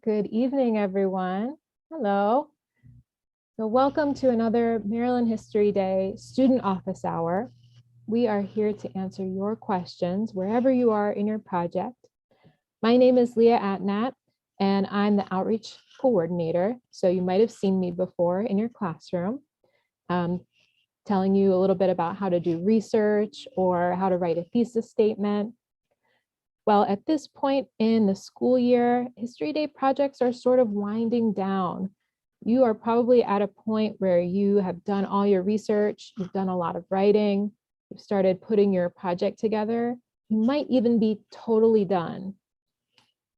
Good evening, everyone. Hello. So welcome to another Maryland History Day Student Office Hour. We are here to answer your questions wherever you are in your project. My name is Leah Atnat, and I'm the Outreach Coordinator. So you might have seen me before in your classroom, telling you a little bit about how to do research or how to write a thesis statement. Well, at this point in the school year, History Day projects are sort of winding down. You are probably at a point where you have done all your research, you've done a lot of writing, you've started putting your project together. You might even be totally done.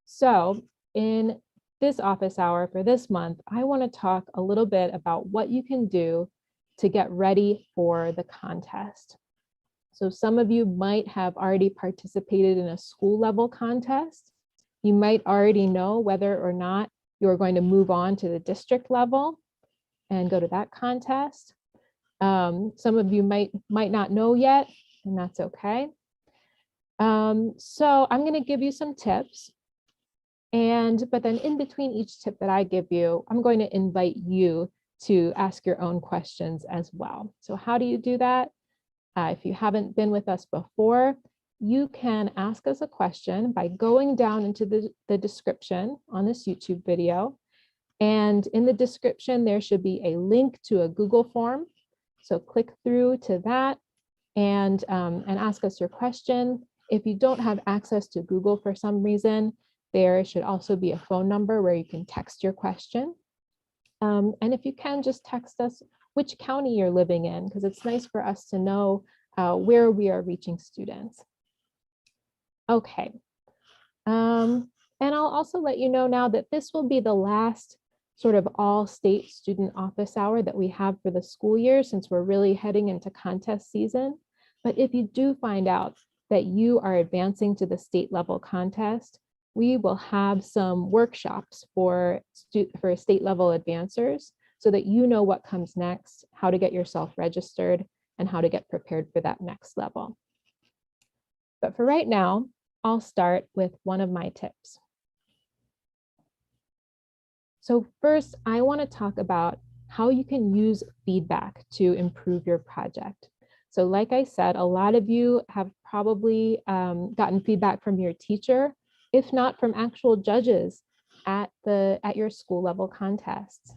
So in this office hour for this month, I want to talk a little bit about what you can do to get ready for the contest. So some of you might have already participated in a school level contest. You might already know whether or not you're going to move on to the district level and go to that contest. Some of you might not know yet, and that's okay. So I'm going to give you some tips. But then in between each tip that I give you, I'm going to invite you to ask your own questions as well. So how do you do that? If you haven't been with us before, you can ask us a question by going down into the description on this YouTube video. And in the description, there should be a link to a Google form. So click through to that and ask us your question. If you don't have access to Google for some reason, there should also be a phone number where you can text your question. And if you can, just text us which county you're living in, because it's nice for us to know where we are reaching students. Okay. And I'll also let you know now that this will be the last sort of all-state student office hour that we have for the school year, since we're really heading into contest season. But if you do find out that you are advancing to the state level contest, we will have some workshops for state level advancers, so that you know what comes next, how to get yourself registered, and how to get prepared for that next level. But for right now, I'll start with one of my tips. So first, I want to talk about how you can use feedback to improve your project. So like I said, a lot of you have probably gotten feedback from your teacher, if not from actual judges at your school level contests.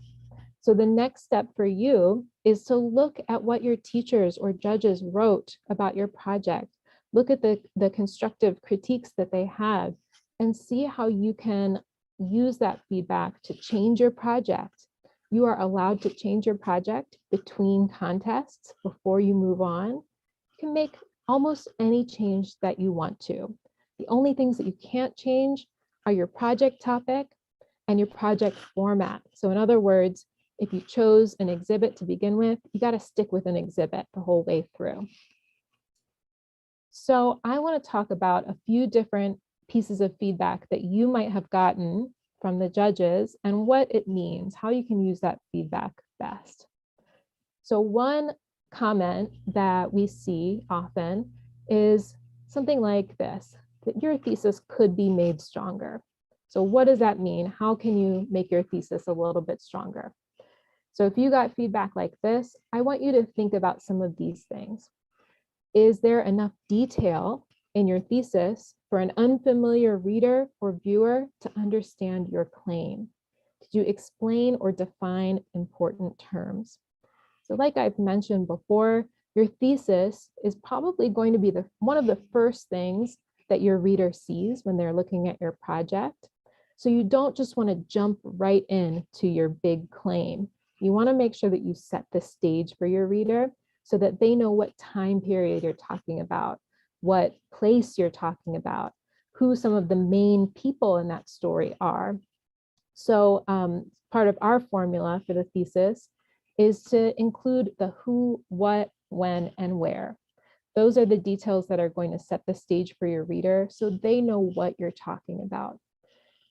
So the next step for you is to look at what your teachers or judges wrote about your project. Look at the constructive critiques that they had and see how you can use that feedback to change your project. You are allowed to change your project between contests before you move on. You can make almost any change that you want to. The only things that you can't change are your project topic and your project format. So in other words, if you chose an exhibit to begin with, you got to stick with an exhibit the whole way through. So I want to talk about a few different pieces of feedback that you might have gotten from the judges and what it means, how you can use that feedback best. So one comment that we see often is something like this, that your thesis could be made stronger. So what does that mean? How can you make your thesis a little bit stronger? So if you got feedback like this, I want you to think about some of these things. Is there enough detail in your thesis for an unfamiliar reader or viewer to understand your claim? Did you explain or define important terms? So like I've mentioned before, your thesis is probably going to be one of the first things that your reader sees when they're looking at your project. So you don't just want to jump right in to your big claim. You want to make sure that you set the stage for your reader so that they know what time period you're talking about, what place you're talking about, who some of the main people in that story are. So part of our formula for the thesis is to include the who, what, when, and where. Those are the details that are going to set the stage for your reader so they know what you're talking about.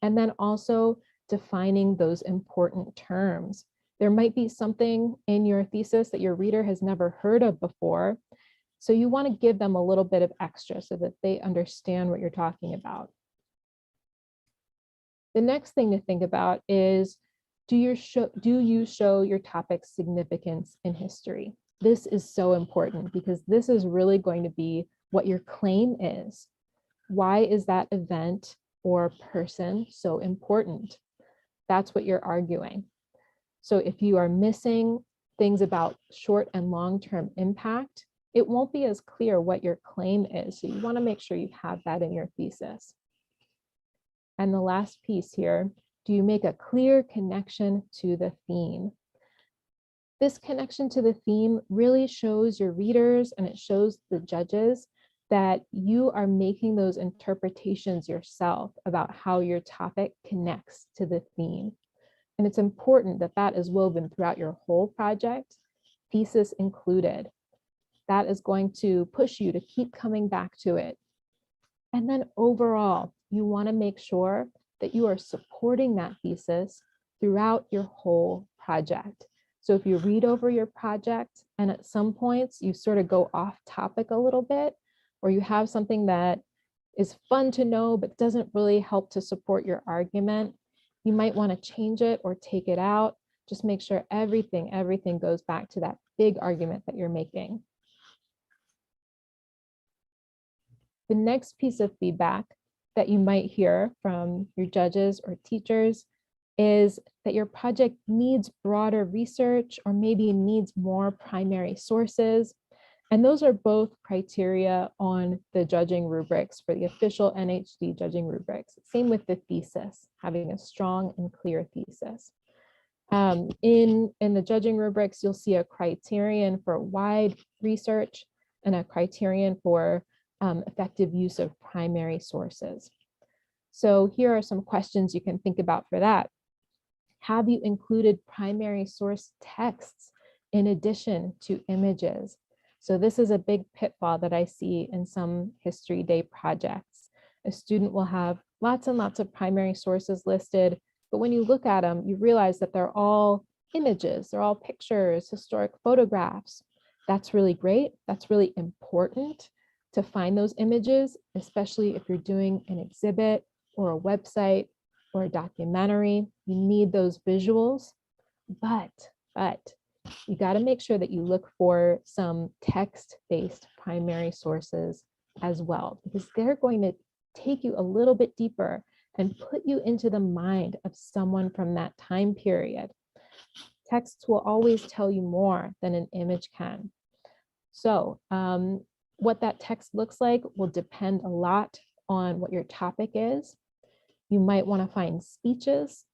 And then also defining those important terms. There might be something in your thesis that your reader has never heard of before. So you want to give them a little bit of extra so that they understand what you're talking about. The next thing to think about is, do you show your topic's significance in history? This is so important because this is really going to be what your claim is. Why is that event or person so important? That's what you're arguing. So if you are missing things about short and long-term impact, it won't be as clear what your claim is. So you want to make sure you have that in your thesis. And the last piece here, do you make a clear connection to the theme? This connection to the theme really shows your readers and it shows the judges that you are making those interpretations yourself about how your topic connects to the theme. And it's important that that is woven throughout your whole project, thesis included. That is going to push you to keep coming back to it. And then overall, you want to make sure that you are supporting that thesis throughout your whole project. So if you read over your project and at some points you sort of go off topic a little bit, or you have something that is fun to know but doesn't really help to support your argument, you might want to change it or take it out. Just make sure everything goes back to that big argument that you're making. The next piece of feedback that you might hear from your judges or teachers is that your project needs broader research or maybe needs more primary sources. And those are both criteria on the judging rubrics for the official NHD judging rubrics. Same with the thesis, having a strong and clear thesis. In the judging rubrics, you'll see a criterion for wide research and a criterion for effective use of primary sources. So here are some questions you can think about for that. Have you included primary source texts in addition to images? So this is a big pitfall that I see in some History Day projects. A student will have lots and lots of primary sources listed, but when you look at them, you realize that they're all images, they're all pictures, historic photographs. That's really great. That's really important to find those images, especially if you're doing an exhibit or a website or a documentary. You need those visuals, but you got to make sure that you look for some text-based primary sources as well, because they're going to take you a little bit deeper and put you into the mind of someone from that time period. Texts will always tell you more than an image can. So what that text looks like will depend a lot on what your topic is. You might want to find speeches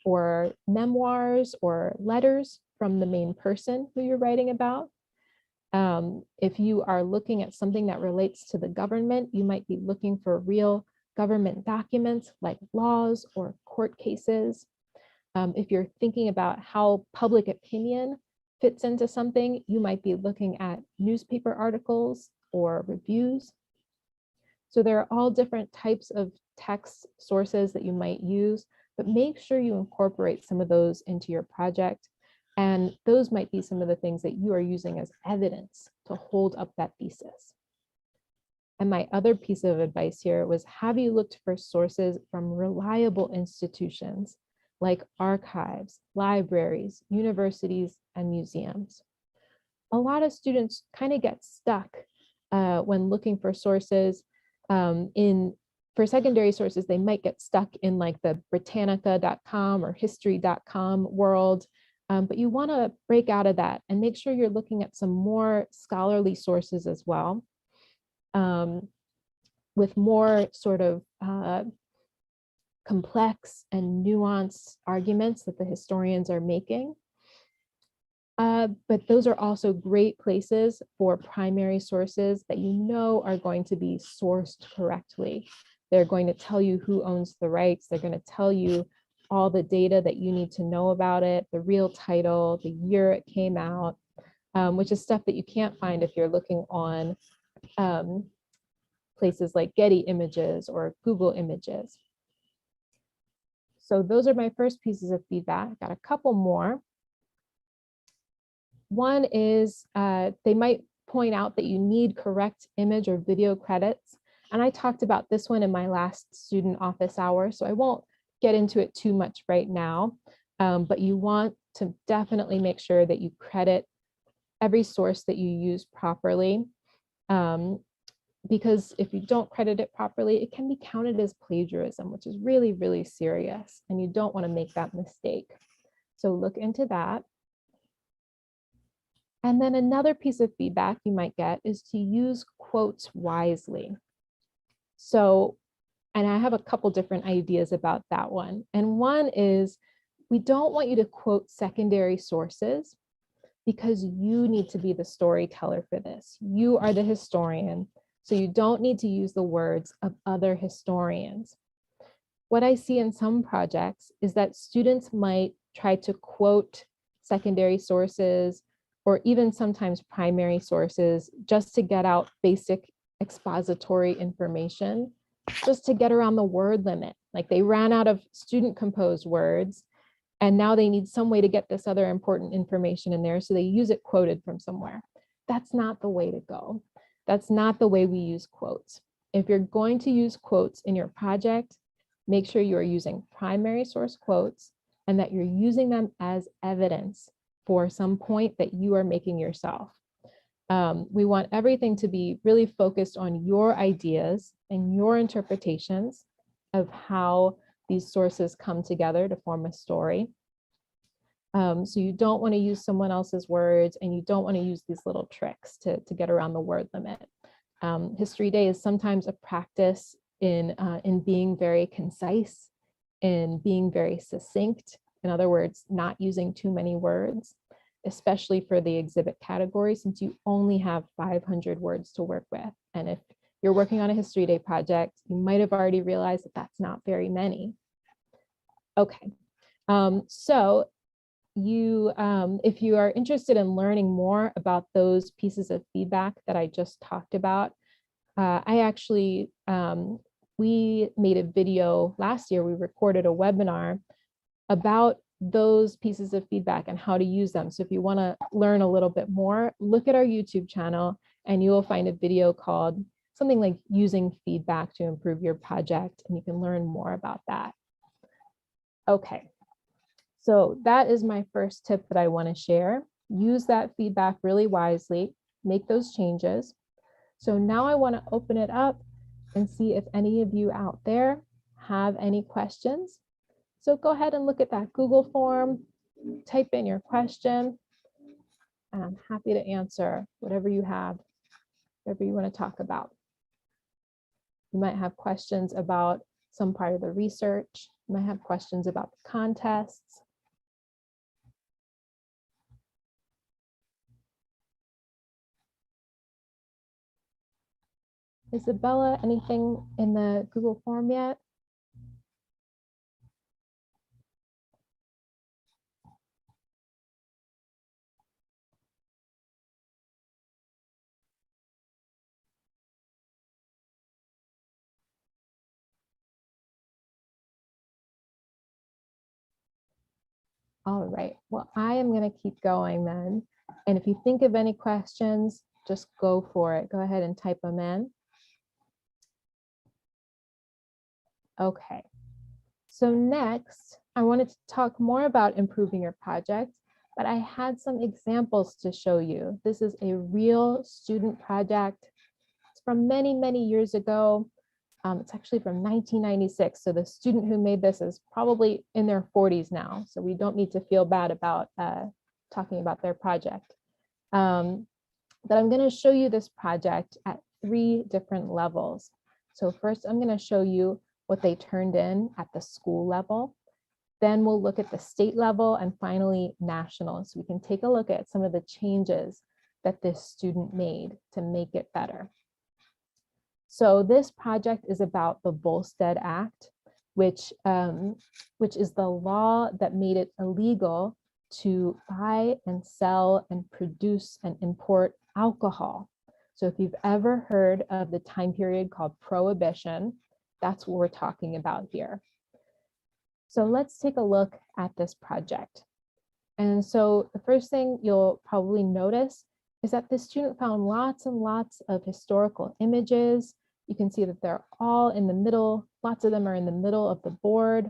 or memoirs or letters from the main person who you're writing about. If you are looking at something that relates to the government, you might be looking for real government documents like laws or court cases. If you're thinking about how public opinion fits into something, you might be looking at newspaper articles or reviews. So there are all different types of text sources that you might use, but make sure you incorporate some of those into your project. And those might be some of the things that you are using as evidence to hold up that thesis. And my other piece of advice here was, have you looked for sources from reliable institutions like archives, libraries, universities, and museums? A lot of students kind of get stuck when looking for sources. For secondary sources, they might get stuck in like the Britannica.com or history.com world. But you want to break out of that and make sure you're looking at some more scholarly sources as well, with more sort of complex and nuanced arguments that the historians are making. But those are also great places for primary sources that you know are going to be sourced correctly. They're going to tell you who owns the rights. They're going to tell you all the data that you need to know about it, the real title, the year it came out, which is stuff that you can't find if you're looking on places like Getty Images or Google Images. So those are my first pieces of feedback. Got a couple more. One is they might point out that you need correct image or video credits. And I talked about this one in my last student office hour, so I won't get into it too much right now, but you want to definitely make sure that you credit every source that you use properly. Because if you don't credit it properly, it can be counted as plagiarism, which is really, really serious, and you don't want to make that mistake. So look into that. And then another piece of feedback you might get is to use quotes wisely. So, and I have a couple different ideas about that one. And one is, we don't want you to quote secondary sources because you need to be the storyteller for this. You are the historian, so you don't need to use the words of other historians. What I see in some projects is that students might try to quote secondary sources or even sometimes primary sources just to get out basic expository information, just to get around the word limit. Like they ran out of student composed words and now they need some way to get this other important information in there, so they use it quoted from somewhere. That's not the way to go. That's not the way we use quotes. If you're going to use quotes in your project, make sure you are using primary source quotes and that you're using them as evidence for some point that you are making yourself. We want everything to be really focused on your ideas and your interpretations of how these sources come together to form a story. So you don't want to use someone else's words, and you don't want to use these little tricks to get around the word limit. History Day is sometimes a practice in being very concise, in being very succinct. In other words, not using too many words, especially for the exhibit category, since you only have 500 words to work with. And if you're working on a History Day project, you might have already realized that that's not very many. Okay, so if you are interested in learning more about those pieces of feedback that I just talked about, we made a video last year. We recorded a webinar about those pieces of feedback and how to use them. So if you want to learn a little bit more, look at our YouTube channel and you will find a video called something like using feedback to improve your project, and you can learn more about that. Okay, so that is my first tip that I want to share. Use that feedback really wisely, make those changes. So now I want to open it up and see if any of you out there have any questions. So go ahead and look at that Google form, type in your question, and I'm happy to answer whatever you have, whatever you want to talk about. You might have questions about some part of the research. You might have questions about the contests. Isabella, anything in the Google form yet? All right, well, I am going to keep going then. And if you think of any questions, just go for it. Go ahead and type them in. Okay, so next, I wanted to talk more about improving your project, but I had some examples to show you. This is a real student project. It's from many, many years ago. It's actually from 1996. So the student who made this is probably in their 40s now. So we don't need to feel bad about talking about their project. But I'm going to show you this project at 3 different levels. So first, I'm going to show you what they turned in at the school level. Then we'll look at the state level, and finally national. So we can take a look at some of the changes that this student made to make it better. So this project is about the Volstead Act, which is the law that made it illegal to buy and sell and produce and import alcohol. So if you've ever heard of the time period called Prohibition, that's what we're talking about here. So let's take a look at this project. And so the first thing you'll probably notice is that the student found lots and lots of historical images. You can see that they're all in the middle. Lots of them are in the middle of the board.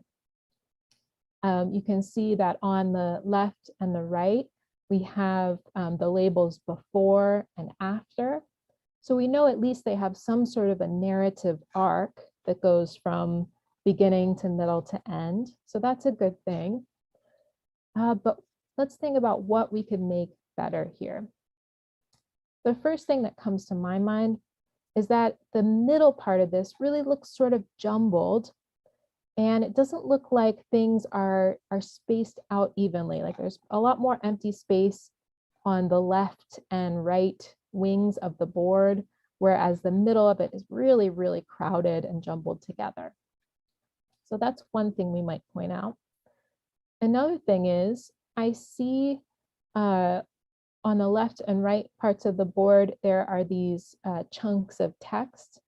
You can see that on the left and the right, we have the labels before and after. So we know at least they have some sort of a narrative arc that goes from beginning to middle to end. So that's a good thing. But let's think about what we could make better here. The first thing that comes to my mind is that the middle part of this really looks sort of jumbled, and it doesn't look like things are spaced out evenly. Like there's a lot more empty space on the left and right wings of the board, whereas the middle of it is really, really crowded and jumbled together. So that's one thing we might point out. Another thing is I see on the left and right parts of the board, there are these chunks of text,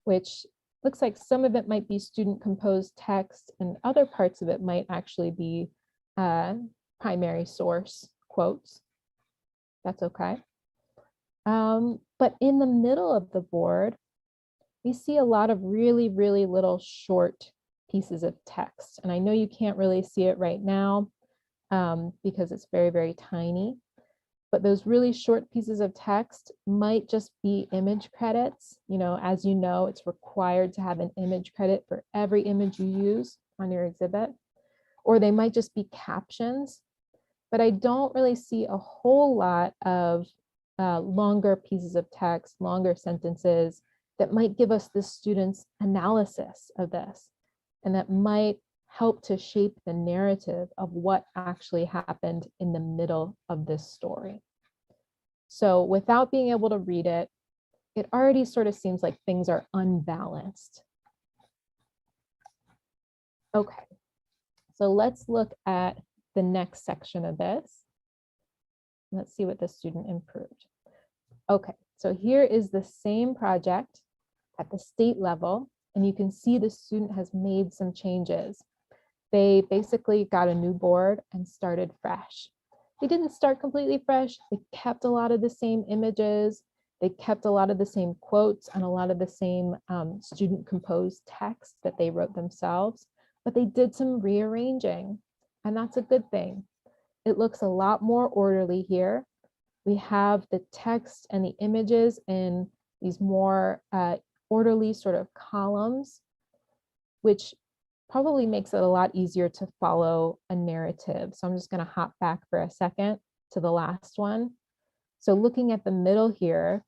which looks like some of it might be student composed text and other parts of it might actually be primary source quotes. That's okay. But in the middle of the board, we see a lot of really, really little short pieces of text. And I know you can't really see it right now because it's very, very tiny. But those really short pieces of text might just be image credits. You know, as you know, it's required to have an image credit for every image you use on your exhibit. Or they might just be captions. But I don't really see a whole lot of longer pieces of text, longer sentences that might give us the student's analysis of this, and that might help to shape the narrative of what actually happened in the middle of this story. So without being able to read it, it already sort of seems like things are unbalanced. Okay, so let's look at the next section of this. Let's see what the student improved. Okay, so here is the same project at the state level, and you can see the student has made some changes. They basically got a new board and started fresh. They didn't start completely fresh. They kept a lot of the same images. They kept a lot of the same quotes and a lot of the same student composed text that they wrote themselves, but they did some rearranging, and that's a good thing. It looks a lot more orderly here. We have the text and the images in these more orderly sort of columns, which probably makes it a lot easier to follow a narrative. So I'm just going to hop back for a second to the last one. So looking at the middle here,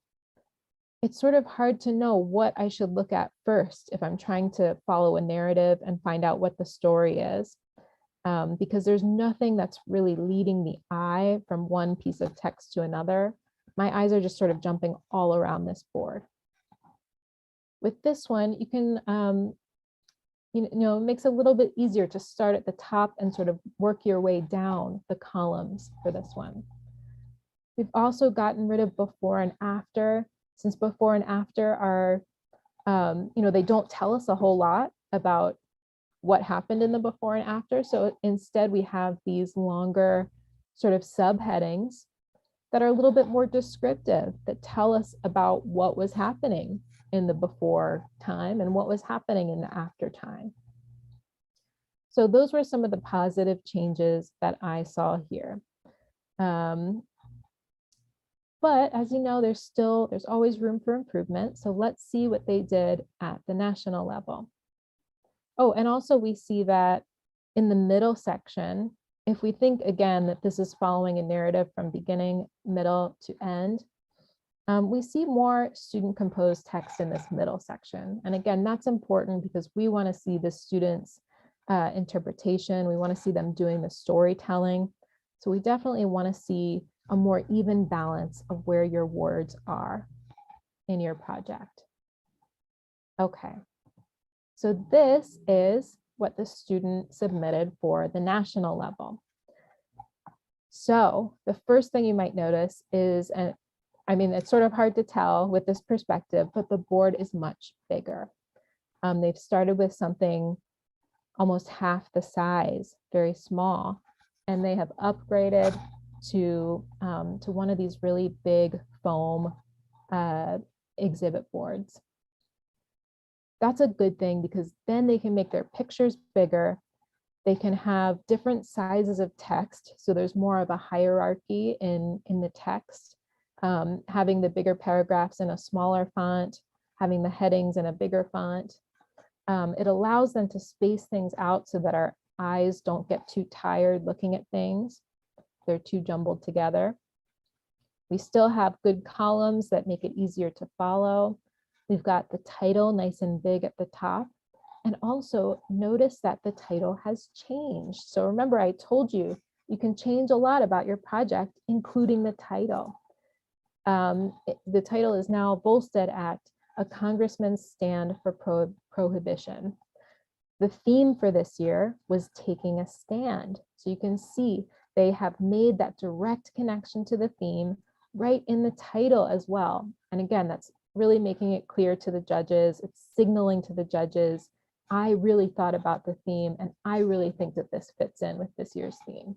it's sort of hard to know what I should look at first if I'm trying to follow a narrative and find out what the story is, because there's nothing that's really leading the eye from one piece of text to another. My eyes are just sort of jumping all around this board. With this one, you can you know, it makes it a little bit easier to start at the top and sort of work your way down the columns for this one. We've also gotten rid of before and after, since before and after are, you know, they don't tell us a whole lot about what happened in the before and after. So instead we have these longer sort of subheadings that are a little bit more descriptive, that tell us about what was happening in the before time and what was happening in the after time. So those were some of the positive changes that I saw here. But as you know, there's always room for improvement. So let's see what they did at the national level. Oh, and also we see that in the middle section, if we think again that this is following a narrative from beginning, middle to end, we see more student composed text in this middle section. And again, that's important because we want to see the students' interpretation. We want to see them doing the storytelling. So we definitely want to see a more even balance of where your words are in your project. Okay, so this is what the student submitted for the national level. So the first thing you might notice is, I mean, it's sort of hard to tell with this perspective, but the board is much bigger. They've started with something almost half the size, very small, and they have upgraded to one of these really big foam exhibit boards. That's a good thing because then they can make their pictures bigger They can have different sizes of text. So there's more of a hierarchy in the text, having the bigger paragraphs in a smaller font, having the headings in a bigger font. It allows them to space things out so that our eyes don't get too tired looking at things. They're too jumbled together. We still have good columns that make it easier to follow. We've got the title nice and big at the top. And also notice that the title has changed. So remember, I told you, you can change a lot about your project, including the title. The title is now Volstead Act, a congressman's stand for prohibition. The theme for this year was taking a stand. So you can see they have made that direct connection to the theme right in the title as well. And again, that's really making it clear to the judges. It's signaling to the judges, I really thought about the theme and I really think that this fits in with this year's theme.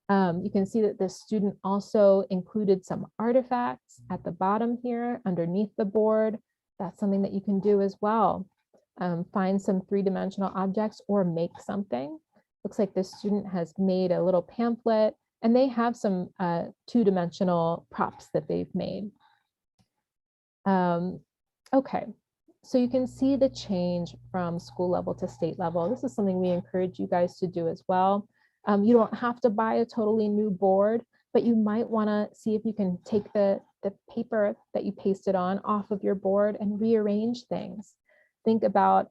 You can see that the student also included some artifacts at the bottom here underneath the board. That's something that you can do as well. Find some three-dimensional objects or make something. Looks like the student has made a little pamphlet and they have some two-dimensional props that they've made. Okay, so you can see the change from school level to state level. This is something we encourage you guys to do as well. You don't have to buy a totally new board, but you might want to see if you can take the paper that you pasted on off of your board and rearrange things. Think about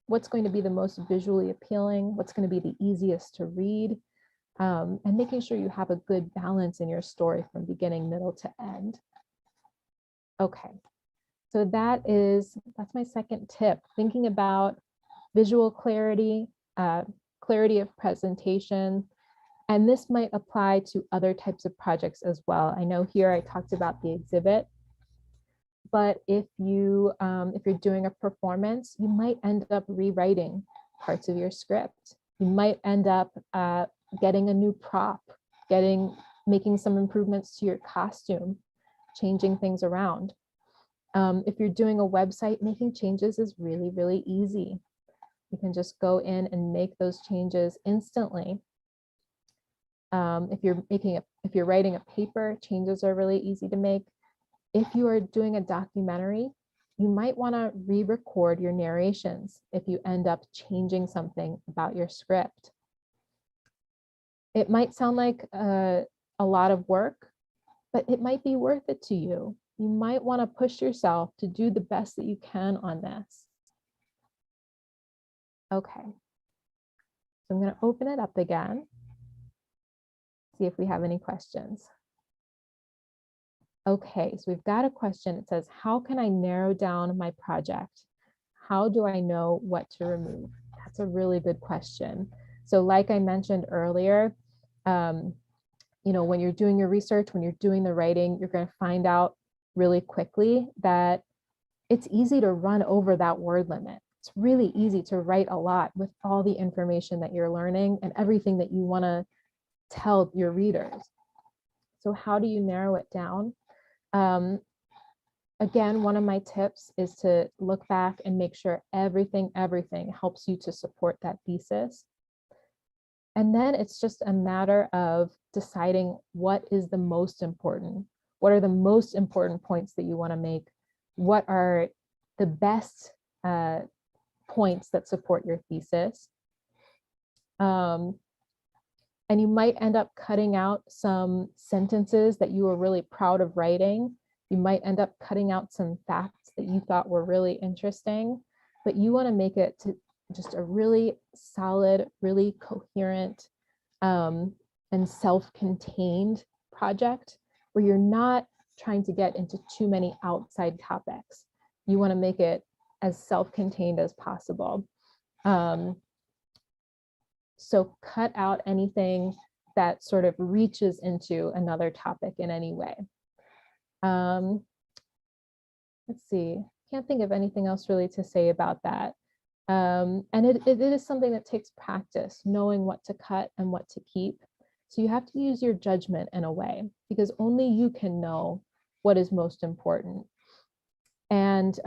what's going to be the most visually appealing, what's going to be the easiest to read, and making sure you have a good balance in your story from beginning, middle to end. Okay, so that's my second tip, thinking about visual clarity, clarity of presentation, and this might apply to other types of projects as well. I know here I talked about the exhibit, but if you're doing a performance, you might end up rewriting parts of your script. You might end up getting a new prop, making some improvements to your costume, changing things around. If you're doing a website, making changes is really, really easy. You can just go in and make those changes instantly. If you're writing a paper, changes are really easy to make. If you are doing a documentary, you might want to re-record your narrations if you end up changing something about your script. It might sound like a lot of work, but it might be worth it to you. You might want to push yourself to do the best that you can on this. Okay, so I'm going to open it up again, see if we have any questions. Okay, so we've got a question. It says, how can I narrow down my project? How do I know what to remove? That's a really good question. So like I mentioned earlier, when you're doing your research, when you're doing the writing, you're going to find out really quickly that it's easy to run over that word limit. It's really easy to write a lot with all the information that you're learning and everything that you want to tell your readers. So how do you narrow it down? Again, one of my tips is to look back and make sure everything helps you to support that thesis. And then it's just a matter of deciding what is the most important. What are the most important points that you want to make? What are the best points that support your thesis? And you might end up cutting out some sentences that you were really proud of writing. You might end up cutting out some facts that you thought were really interesting, but you want to make it to just a really solid, really coherent, and self-contained project where you're not trying to get into too many outside topics. You want to make it as self-contained as possible. So cut out anything that sort of reaches into another topic in any way. Let's see, can't think of anything else really to say about that. And it is something that takes practice, knowing what to cut and what to keep. So you have to use your judgment in a way, because only you can know what is most important. And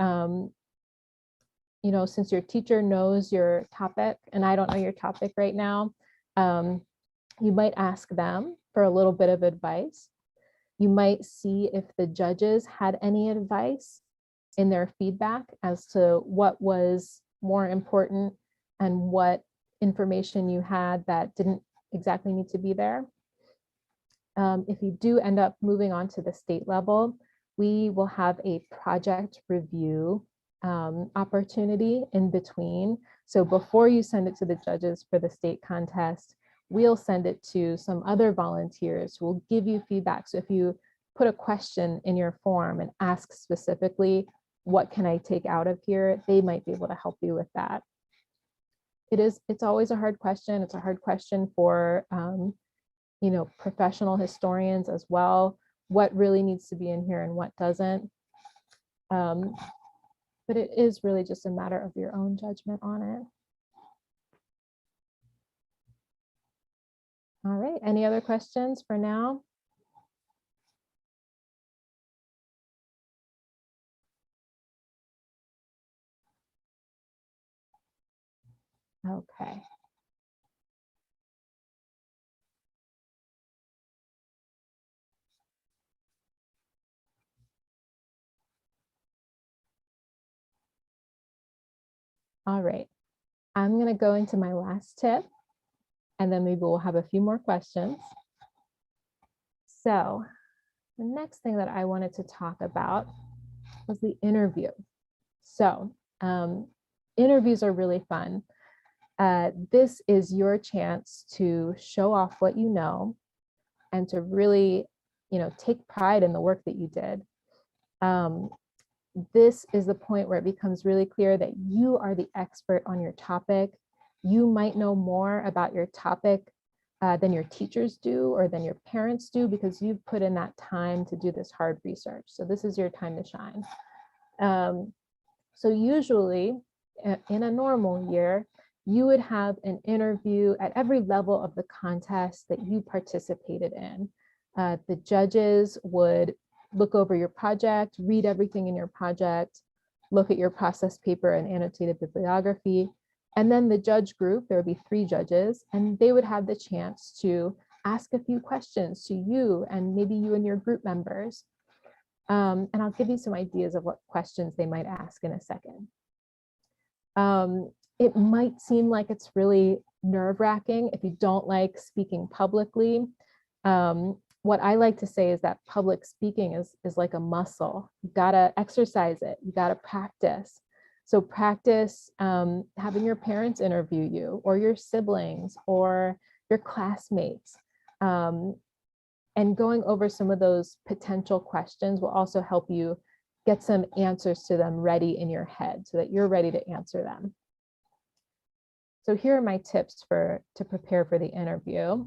since your teacher knows your topic and I don't know your topic right now, you might ask them for a little bit of advice. You might see if the judges had any advice in their feedback as to what was more important and what information you had that didn't exactly need to be there. If you do end up moving on to the state level, we will have a project review opportunity in between. So before you send it to the judges for the state contest, we'll send it to some other volunteers who will give you feedback. So if you put a question in your form and ask specifically, what can I take out of here? They might be able to help you with that. It's always a hard question. It's a hard question for professional historians as well. What really needs to be in here and what doesn't. But it is really just a matter of your own judgment on it. All right, any other questions for now? Okay. All right, I'm going to go into my last tip, and then maybe we'll have a few more questions. So the next thing that I wanted to talk about was the interview. So interviews are really fun. This is your chance to show off what you know and to really, take pride in the work that you did. This is the point where it becomes really clear that you are the expert on your topic. You might know more about your topic than your teachers do or than your parents do because you've put in that time to do this hard research. So this is your time to shine. So usually in a normal year, you would have an interview at every level of the contest that you participated in. The judges would look over your project, read everything in your project, look at your process paper and annotated bibliography. And then the judge group, there would be 3 judges, and they would have the chance to ask a few questions to you and maybe you and your group members. And I'll give you some ideas of what questions they might ask in a second. It might seem like it's really nerve-wracking if you don't like speaking publicly. What I like to say is that public speaking is like a muscle. You gotta exercise it, you gotta practice. So practice having your parents interview you or your siblings or your classmates. And going over some of those potential questions will also help you get some answers to them ready in your head so that you're ready to answer them. So here are my tips to prepare for the interview.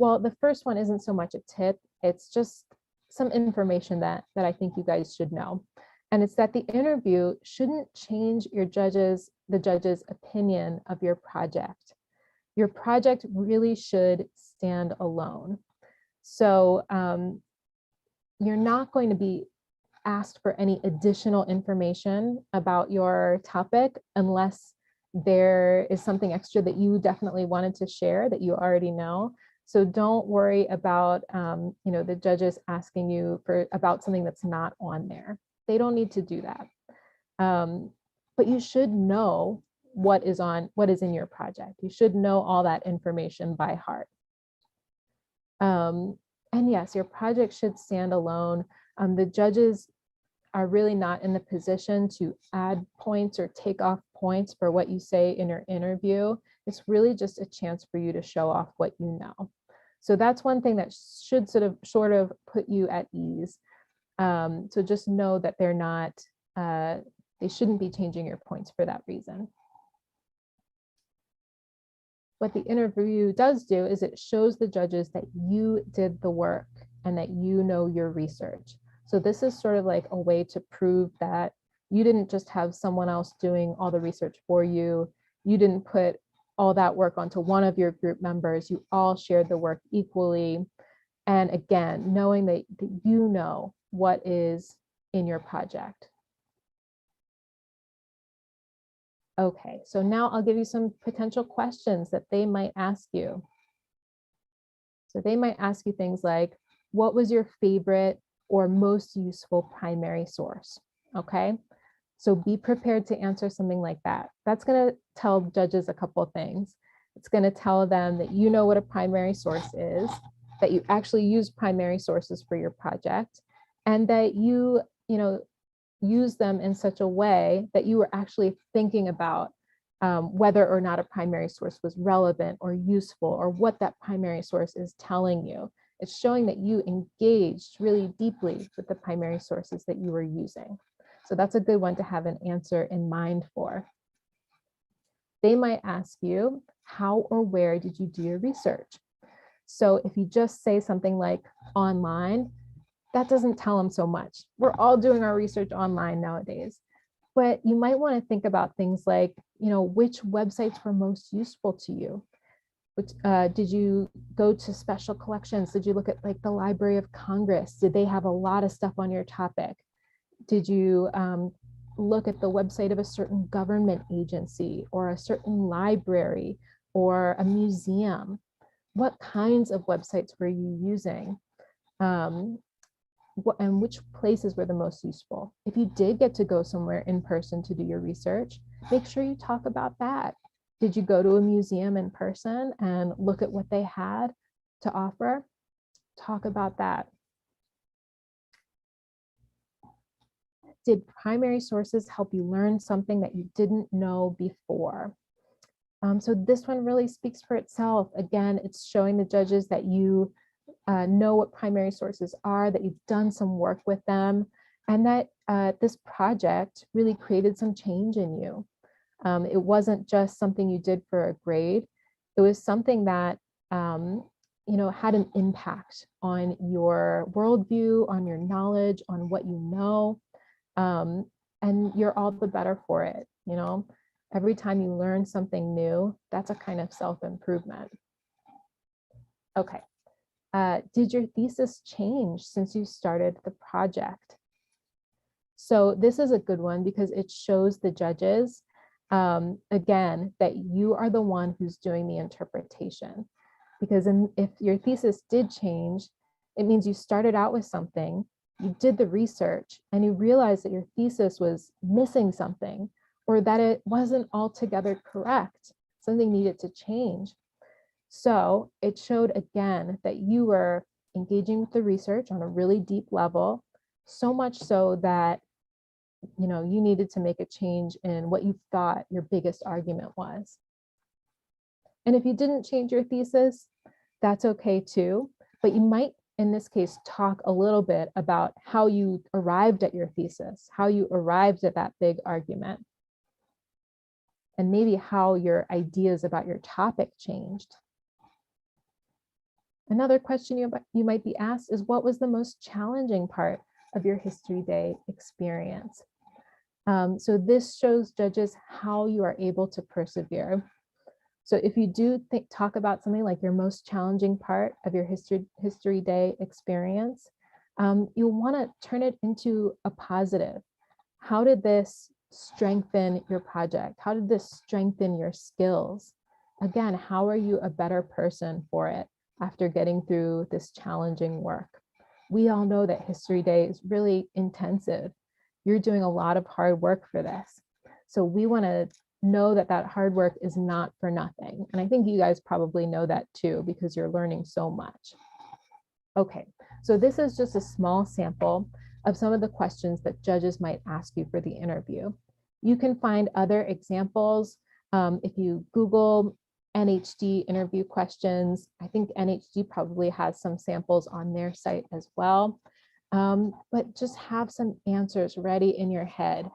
Well, the first one isn't so much a tip, it's just some information that I think you guys should know. And it's that the interview shouldn't change the judge's opinion of your project. Your project really should stand alone. So you're not going to be asked for any additional information about your topic unless there is something extra that you definitely wanted to share that you already know. So don't worry about the judges asking you about something that's not on there. They don't need to do that. But you should know what is in your project. You should know all that information by heart. And yes, your project should stand alone. The judges are really not in the position to add points or take off points for what you say in your interview. It's really just a chance for you to show off what you know. So that's one thing that should sort of put you at ease. So just know that they're not, they shouldn't be changing your points for that reason. What the interview does do is it shows the judges that you did the work and that you know your research. So this is sort of like a way to prove that you didn't just have someone else doing all the research for you. You didn't put all that work onto one of your group members. You all shared the work equally. And again, knowing that you know what is in your project? Okay, so now I'll give you some potential questions that they might ask you. So they might ask you things like, what was your favorite or most useful primary source? Okay, so be prepared to answer something like that. That's going to tell judges a couple of things. It's going to tell them that you know what a primary source is, that you actually use primary sources for your project, and that you use them in such a way that you were actually thinking about whether or not a primary source was relevant or useful, or what that primary source is telling you. It's showing that you engaged really deeply with the primary sources that you were using. So that's a good one to have an answer in mind for. They might ask you, how or where did you do your research? So if you just say something like online, that doesn't tell them so much. We're all doing our research online nowadays. But you might want to think about things like, which websites were most useful to you? Did you go to special collections? Did you look at like the Library of Congress? Did they have a lot of stuff on your topic? Did you look at the website of a certain government agency or a certain library or a museum? What kinds of websites were you using? And which places were the most useful? If you did get to go somewhere in person to do your research, make sure you talk about that. Did you go to a museum in person and look at what they had to offer? Talk about that. Did primary sources help you learn something that you didn't know before? So this one really speaks for itself. Again, it's showing the judges that you know what primary sources are, that you've done some work with them, and that this project really created some change in you. It wasn't just something you did for a grade. It was something that had an impact on your worldview, on your knowledge, on what you know, and you're all the better for it. Every time you learn something new, that's a kind of self-improvement. Okay. Did your thesis change since you started the project? So this is a good one because it shows the judges, again, that you are the one who's doing the interpretation. Because if your thesis did change, it means you started out with something, you did the research, and you realized that your thesis was missing something, or that it wasn't altogether correct. Something needed to change. So it showed again that you were engaging with the research on a really deep level, so much so that you needed to make a change in what you thought your biggest argument was. And if you didn't change your thesis, that's okay too. But you might, in this case, talk a little bit about how you arrived at your thesis, how you arrived at that big argument, and maybe how your ideas about your topic changed. Another question you might be asked is, what was the most challenging part of your History Day experience? So this shows judges how you are able to persevere. So if you do talk about something like your most challenging part of your History Day experience, you'll want to turn it into a positive. How did this strengthen your project? How did this strengthen your skills? Again, how are you a better person for it after getting through this challenging work? We all know that History Day is really intensive. You're doing a lot of hard work for this. So we want to know that that hard work is not for nothing. And I think you guys probably know that too, because you're learning so much. Okay, so this is just a small sample of some of the questions that judges might ask you for the interview. You can find other examples if you Google NHD interview questions. I think NHD probably has some samples on their site as well. But just have some answers ready in your head.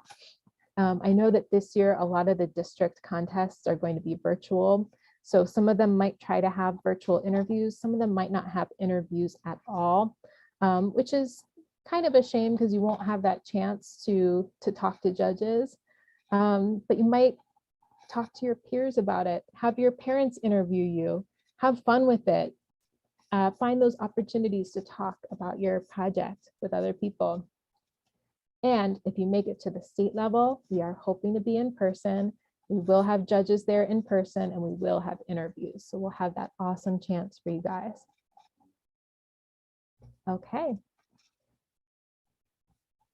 I know that this year, a lot of the district contests are going to be virtual. So some of them might try to have virtual interviews. Some of them might not have interviews at all, which is kind of a shame because you won't have that chance to talk to judges. But you might talk to your peers about it. Have your parents interview you. Have fun with it. Find those opportunities to talk about your project with other people. And if you make it to the state level, we are hoping to be in person. We will have judges there in person, and we will have interviews. So we'll have that awesome chance for you guys. Okay.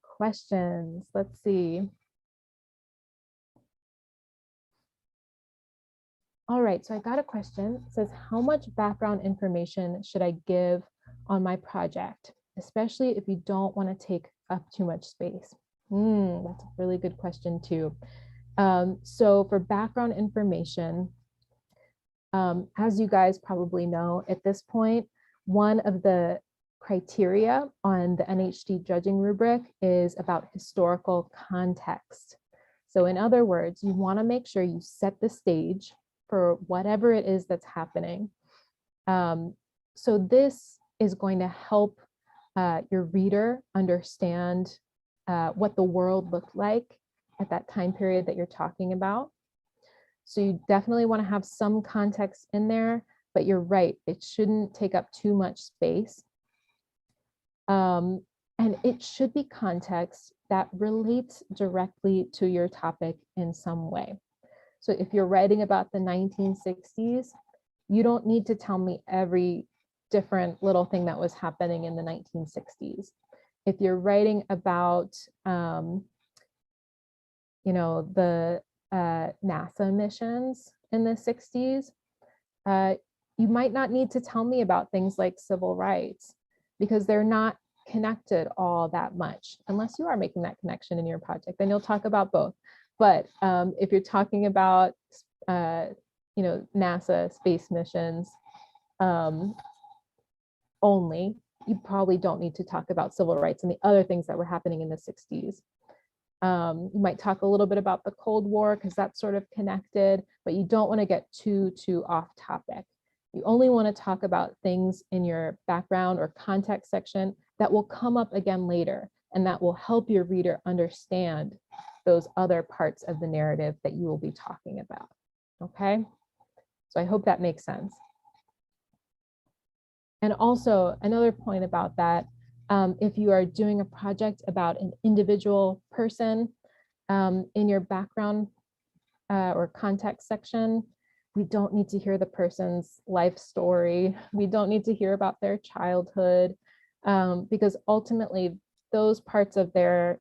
Questions, let's see. All right, so I got a question. It says, how much background information should I give on my project, especially if you don't want to take up too much space? That's a really good question too. So for background information, as you guys probably know at this point, one of the criteria on the NHD judging rubric is about historical context. So in other words, you want to make sure you set the stage for whatever it is that's happening. So this is going to help your reader understand what the world looked like at that time period that you're talking about. So you definitely want to have some context in there, but you're right, it shouldn't take up too much space. And it should be context that relates directly to your topic in some way. So if you're writing about the 1960s, you don't need to tell me every different little thing that was happening in the 1960s. If you're writing about, the NASA missions in the 60s, you might not need to tell me about things like civil rights because they're not connected all that much, unless you are making that connection in your project, then you'll talk about both. But if you're talking about, NASA space missions only, you probably don't need to talk about civil rights and the other things that were happening in the 60s. You might talk a little bit about the Cold War because that's sort of connected, but you don't want to get too off topic. You only want to talk about things in your background or context section that will come up again later, and that will help your reader understand those other parts of the narrative that you will be talking about. Okay, so I hope that makes sense. And also another point about that, if you are doing a project about an individual person in your background or context section, we don't need to hear the person's life story. We don't need to hear about their childhood, because ultimately those parts of their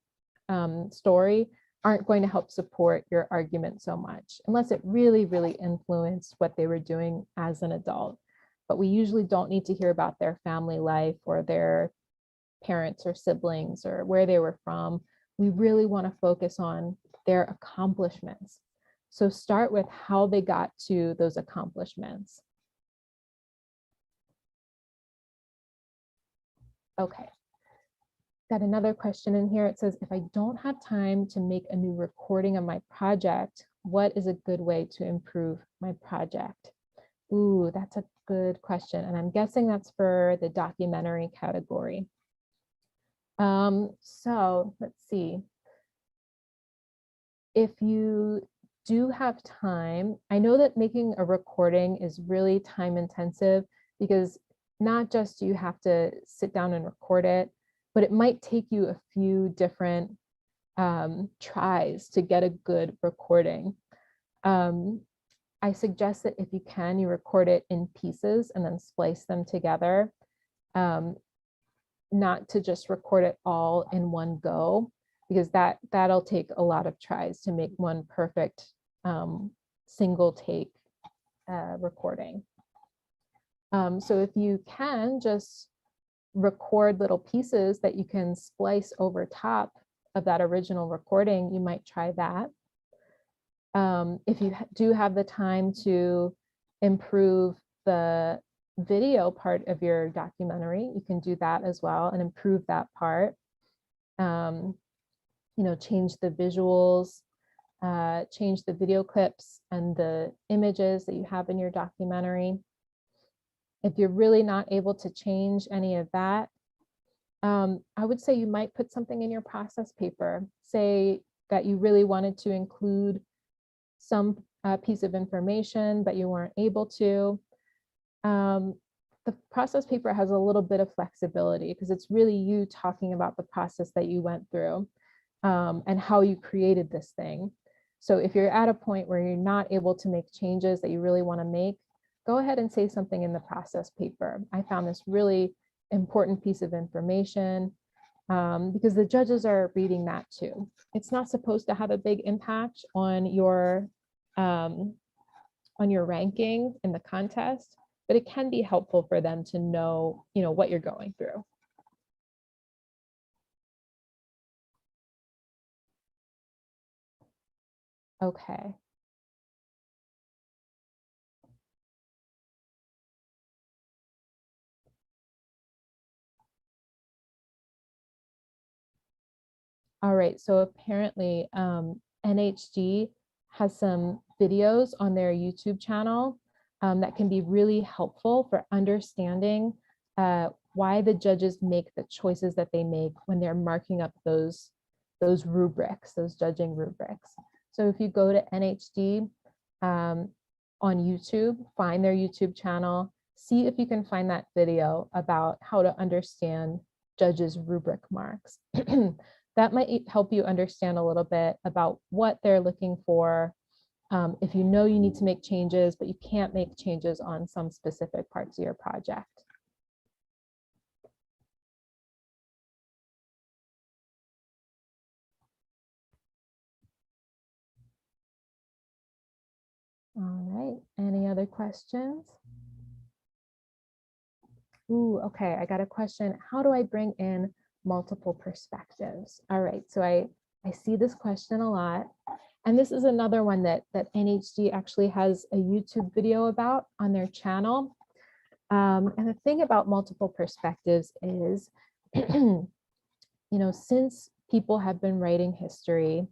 story aren't going to help support your argument so much, unless it really, really influenced what they were doing as an adult. But we usually don't need to hear about their family life or their parents or siblings or where they were from. We really want to focus on their accomplishments. So start with how they got to those accomplishments. Okay. Got another question in here. It says, if I don't have time to make a new recording of my project, what is a good way to improve my project? Ooh, that's a good question. And I'm guessing that's for the documentary category. So let's see. If you do have time, I know that making a recording is really time intensive, because not just do you have to sit down and record it, but it might take you a few different tries to get a good recording. I suggest that if you can, you record it in pieces and then splice them together, not to just record it all in one go, because that'll take a lot of tries to make one perfect single take recording. So if you can just record little pieces that you can splice over top of that original recording, you might try that. If you do have the time to improve the video part of your documentary, you can do that as well and improve that part. Change the visuals, change the video clips and the images that you have in your documentary. If you're really not able to change any of that, I would say you might put something in your process paper. Say that you really wanted to include some piece of information, but you weren't able to. The process paper has a little bit of flexibility because it's really you talking about the process that you went through. and how you created this thing. So if you're at a point where you're not able to make changes that you really want to make, go ahead and say something in the process paper. I found this really important piece of information because the judges are reading that too. It's not supposed to have a big impact on your ranking in the contest, but it can be helpful for them to know, what you're going through. Okay. All right, so apparently NHG has some videos on their YouTube channel that can be really helpful for understanding why the judges make the choices that they make when they're marking up those rubrics, those judging rubrics. So if you go to NHD on YouTube, find their YouTube channel, see if you can find that video about how to understand judges' rubric marks. That might help you understand a little bit about what they're looking for. If you know you need to make changes, but you can't make changes on some specific parts of your project. All right, any other questions? Ooh, okay, I got a question. How do I bring in multiple perspectives? All right, so I see this question a lot. And this is another one that NHG actually has a YouTube video about on their channel. And the thing about multiple perspectives is, since people have been writing history,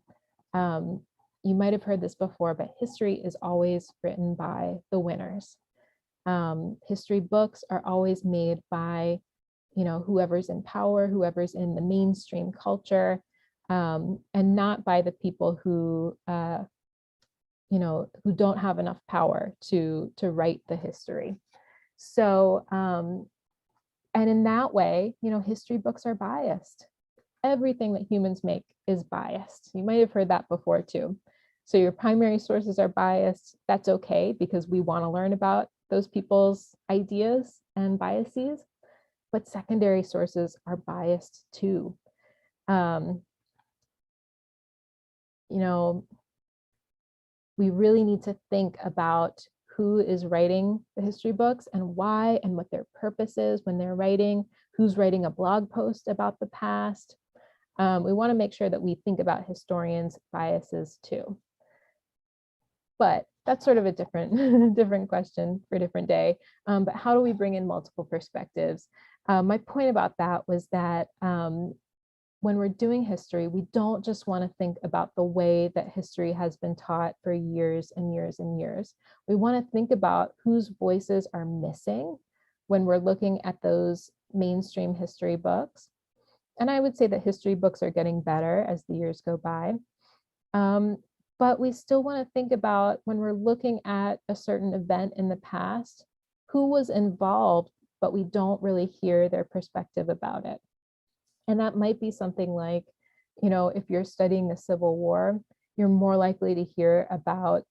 you might have heard this before, but history is always written by the winners. History books are always made by, whoever's in power, whoever's in the mainstream culture, and not by the people who, who don't have enough power to write the history. So, and in that way, history books are biased. Everything that humans make is biased. You might have heard that before too. So your primary sources are biased. That's okay because we want to learn about those people's ideas and biases, but secondary sources are biased too. We really need to think about who is writing the history books and why and what their purpose is when they're writing, who's writing a blog post about the past. We want to make sure that we think about historians' biases too. But that's sort of a different question for a different day. But how do we bring in multiple perspectives? My point about that was that when we're doing history, we don't just want to think about the way that history has been taught for years and years and years. We want to think about whose voices are missing when we're looking at those mainstream history books. And I would say that history books are getting better as the years go by. But we still want to think about when we're looking at a certain event in the past, who was involved, but we don't really hear their perspective about it. And that might be something like, if you're studying the Civil War, you're more likely to hear about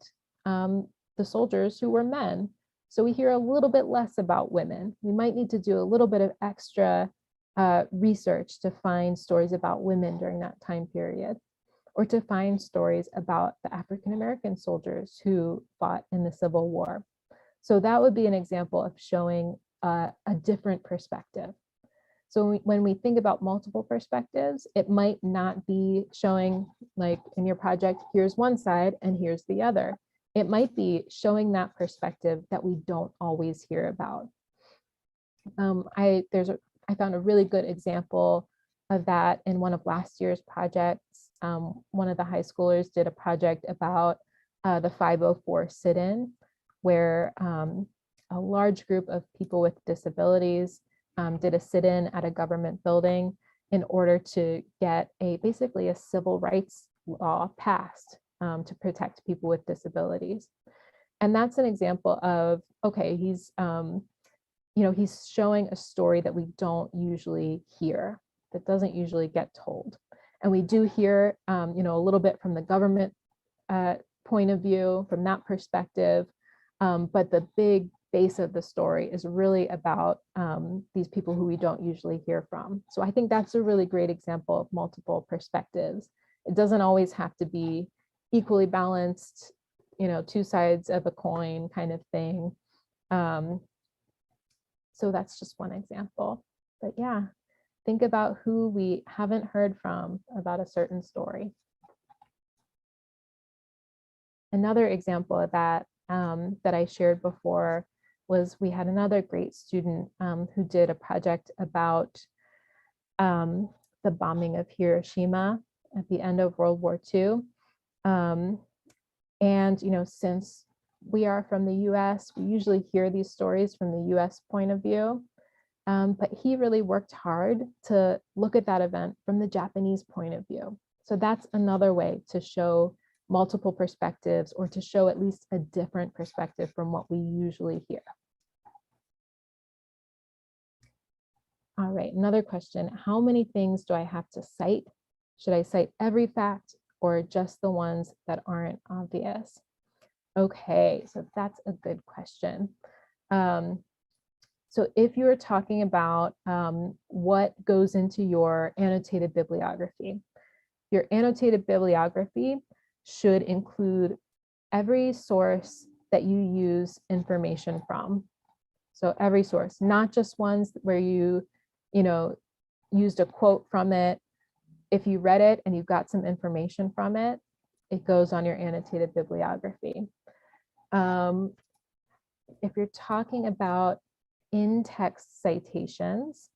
the soldiers who were men. So we hear a little bit less about women. We might need to do a little bit of extra research to find stories about women during that time period, or to find stories about the African-American soldiers who fought in the Civil War. So that would be an example of showing a different perspective. So when we think about multiple perspectives, it might not be showing, like in your project, here's one side and here's the other. It might be showing that perspective that we don't always hear about. I found a really good example of that in one of last year's projects. One of the high schoolers did a project about the 504 sit-in, where a large group of people with disabilities did a sit-in at a government building in order to get basically a civil rights law passed to protect people with disabilities. And that's an example of, okay, he's showing a story that we don't usually hear, that doesn't usually get told. And we do hear, a little bit from the government point of view, from that perspective. But the big base of the story is really about these people who we don't usually hear from. So I think that's a really great example of multiple perspectives. It doesn't always have to be equally balanced, two sides of a coin kind of thing. So that's just one example. But yeah, think about who we haven't heard from about a certain story. Another example of that that I shared before was we had another great student who did a project about the bombing of Hiroshima at the end of World War II. And, since we are from the US, we usually hear these stories from the US point of view. But he really worked hard to look at that event from the Japanese point of view. So that's another way to show multiple perspectives, or to show at least a different perspective from what we usually hear. All right, another question. How many things do I have to cite? Should I cite every fact or just the ones that aren't obvious? Okay, so that's a good question. So if you're talking about what goes into your annotated bibliography, your annotated bibliography should include every source that you use information from. So every source, not just ones where you used a quote from it. If you read it and you got some information from it, it goes on your annotated bibliography. If you're talking about in-text citations,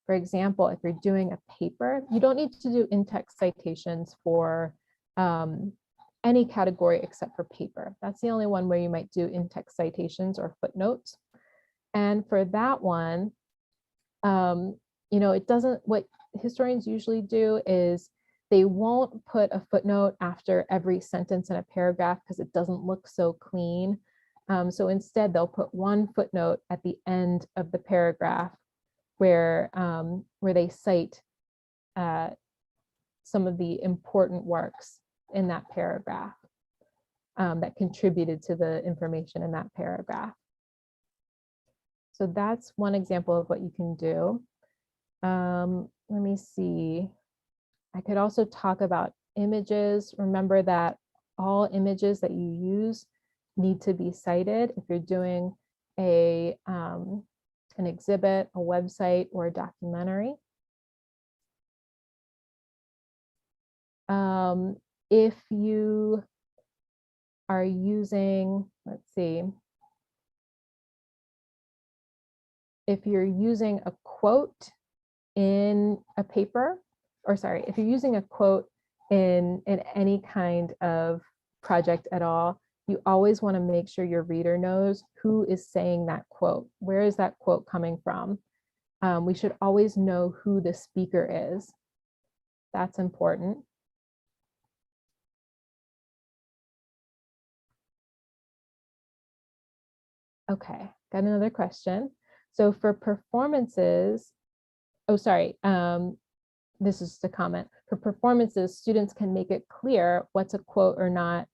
for example, if you're doing a paper, you don't need to do in-text citations for any category except for paper. That's the only one where you might do in-text citations or footnotes. And for that one, it doesn't, what historians usually do is they won't put a footnote after every sentence in a paragraph because it doesn't look so clean. So instead, they'll put one footnote at the end of the paragraph where they cite some of the important works in that paragraph that contributed to the information in that paragraph. So that's one example of what you can do. Let me see. I could also talk about images. Remember that all images that you use need to be cited if you're doing an exhibit, a website, or a documentary. If you are using, let's see, if you're using a quote in a paper, or sorry, if you're using a quote in any kind of project at all, you always want to make sure your reader knows who is saying that quote. Where is that quote coming from? We should always know who the speaker is. That's important. Okay, got another question. So for performances, this is the comment. For performances, students can make it clear what's a quote or not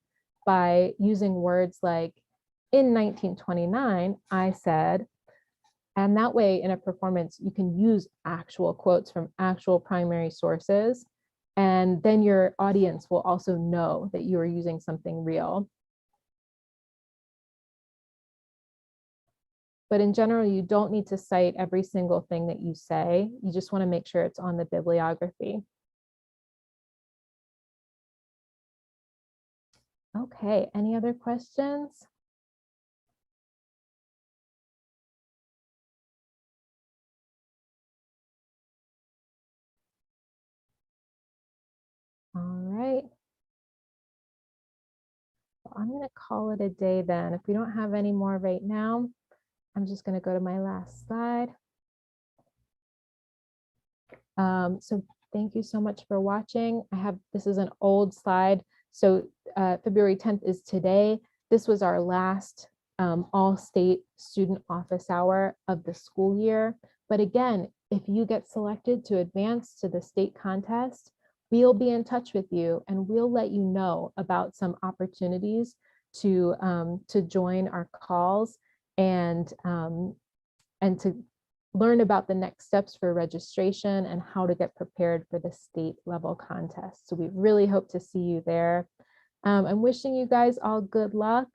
by using words like, in 1929, I said, and that way in a performance, you can use actual quotes from actual primary sources, and then your audience will also know that you are using something real. But in general, you don't need to cite every single thing that you say. You just want to make sure it's on the bibliography. Okay, any other questions? All right. Well, I'm going to call it a day then. If we don't have any more right now, I'm just going to go to my last slide. So thank you so much for watching. This is an old slide. So February 10th is today. This was our last all-state student office hour of the school year. But again, if you get selected to advance to the state contest, we'll be in touch with you and we'll let you know about some opportunities to join our calls and to learn about the next steps for registration and how to get prepared for the state level contest. So we really hope to see you there. I'm wishing you guys all good luck.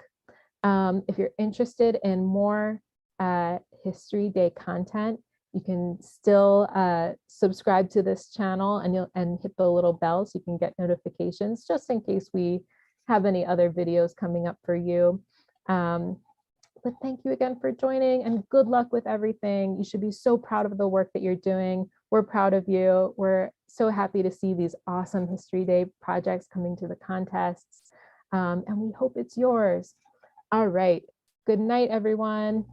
If you're interested in more History Day content, you can still subscribe to this channel and hit the little bell so you can get notifications just in case we have any other videos coming up for you. But thank you again for joining and good luck with everything. You should be so proud of the work that you're doing. We're proud of you. We're so happy to see these awesome History Day projects coming to the contests. And we hope it's yours. All right. Good night, everyone.